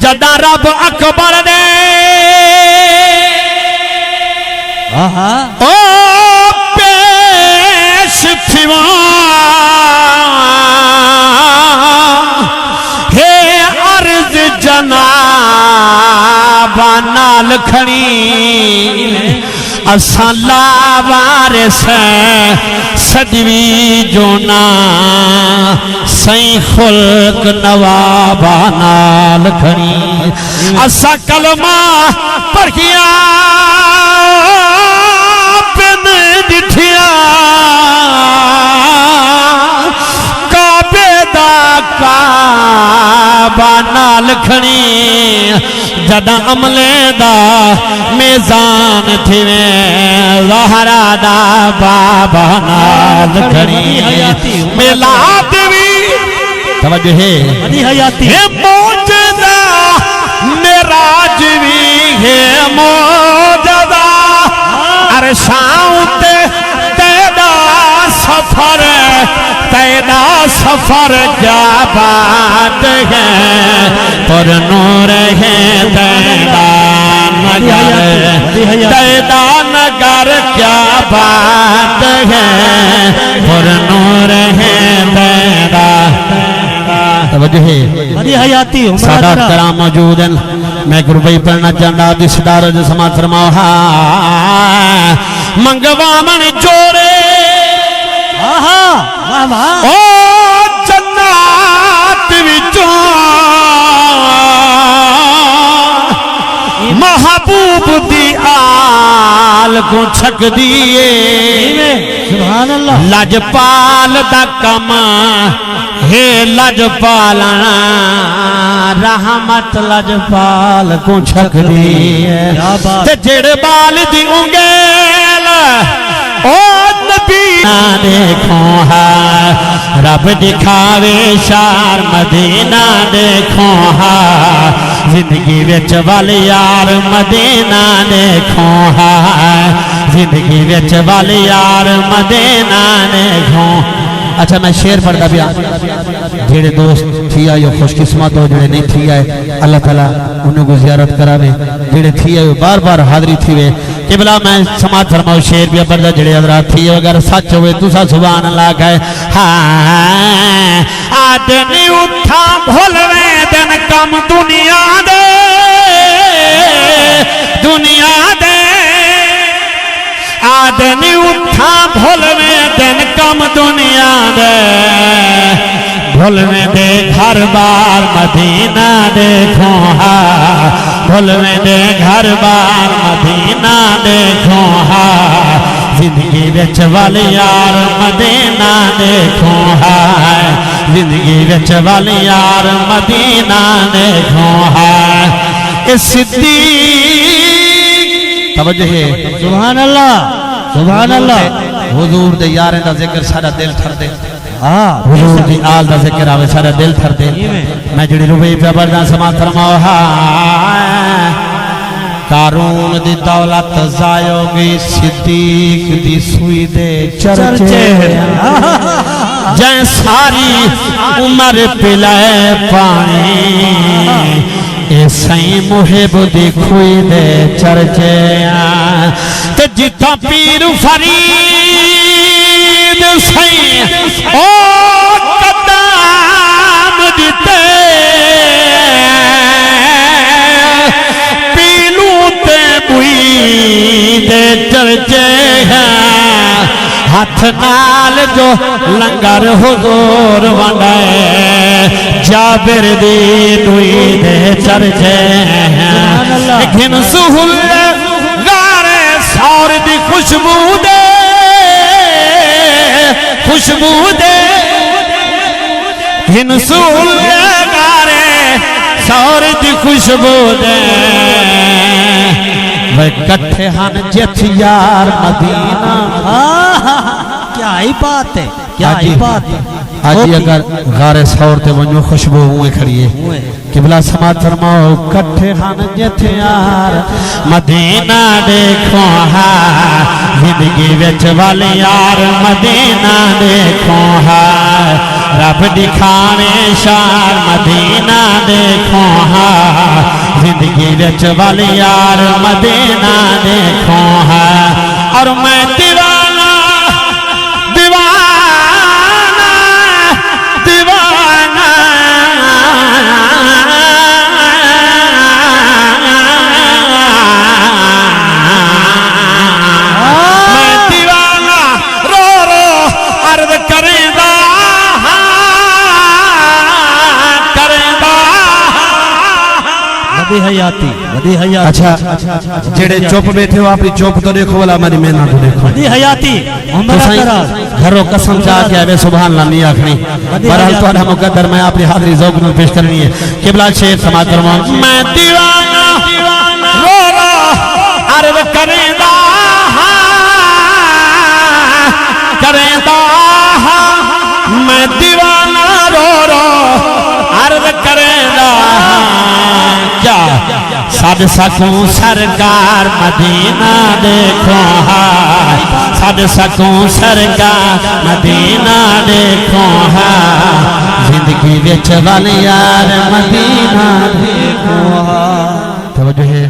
جدا رب اکبر نے او پیش تھیواں ہے عرض جناب نال کھڑی اساں لاوارث سجوی جونا سائیں خلق نواب نال کھڑی اساں کلمہ پڑھیا پن ڈٹھیا کعبے دا کعبہ نال کھڑی جدا عملے دا میزان تھیوے زہرا دا بابا نال کھڑی میلاد بھی توجہ ہے موجدہ میراج بھی ہے موجدہ عرشاں تے تیدا سفر جابات ہے پر نور ہے تیدا نگر کیا بات ہے پر نور ہے تیدا توجہ ہے سادات کرام موجود ہیں میں گروبئی پڑھنا چاہتا جس دارج سماعت فرماؤ منگوا من جوڑے او جنات وچوں محبوب دی آل کو چھک دیئے سبحان اللہ لجپال دا کما ہے لجپالنا رحمت لجپال کو چھک دیئے تے جڑ بال دی انگیل او نبی دیکھو ہاں رب دکھاوے شار مدینہ دیکھو ہاں زندگی وچ والی یار مدینہ دیکھو ہاں زندگی وچ والی یار مدینہ دیکھو اچھا میں شعر پڑھتا بھی جیڑے دوست تھی آئے خوش قسمت ہو جیڑے نہیں تھی آئے اللہ تعالیٰ انہوں کو زیارت کراوے جیڑے تھی آئے بار بار حاضری تھی وے قبلہ میں سماعت فرماؤ شعر بھی بردہ جڑے حضرات تھی اگر سچ ہوئے دوسرا سبحان اللہ کہے ہاں آدمی اٹھا بھولوے دن کم دنیا دے آدمی اٹھا بھولوے دن کم دنیا دے بھولوے دے گھر بار مدینہ دیکھو ہاں بھولوے دے گھر بار مدینہ دیکھو ہاں زندگی وچ والی یار مدینہ دیکھو ہاں زندگی وچ والی یار مدینہ دیکھو ہاں اس صدیق توجہ ہے سبحان اللہ حضور دے یاریں دا ذکر سارا دل تھر دے حضور دی آل دا ذکر آوے سارا دل تھر دے میں جڑی روبئی پہ بردان سماعت فرماؤ قارون دی دولت زائیو گی صدیق دی سوئی دے چرچے جائیں ساری عمر پلائے پانی اے سائیں محب دی کھوئی دے چرچے تے جتا پیر فرید سائیں او قدام دیتے پیلو تے بوئی دے چرچے ہاتھ نال جو لنگر حضور ونڈائے جابر دی دوئی دے چرچے گھن سہل غارے سور دی خوشبو دے گھن سہل غارے سور دی خوشبو دے وہ کٹھے ہن جت یار مدینہ کیا ہی بات ہے کیا ہی بات ہے آج اگر غار سور تے ونجو خوشبو ہوئے کھڑیے قبلہ سماعت فرماؤ کٹھے خان جتھے یار مدینہ دیکھو ہاں زندگی وچ والے یار مدینہ دیکھو ہاں رب دکھاوے شار مدینہ دیکھو ہاں زندگی وچ والے یار مدینہ دیکھو ہاں اور میں دیوانہ ودی حیاتی اچھا جڑے چوپ بیٹھے ہو اپنی چوپ تو دیکھو والا میری محنت تو دیکھو ودی حیاتی گھروں قسم چاہ کے آئے سبحان اللہ نہیں آکھنی برحال تو آدھا مقدر میں اپنی حاضری ذوق میں پیش کرنی ہے قبلہ شیخ سماعت فرماؤں میں دیوانہ رو رو عرض کریں دا میں دیوانہ رو رو عرض کریں دا کیا سد سکوں سرکار مدینہ دیکھو ہاں سد سکوں سرکار مدینہ دیکھو ہاں زندگی وچ والے یار مدینہ دیکھو ہاں توجہ ہے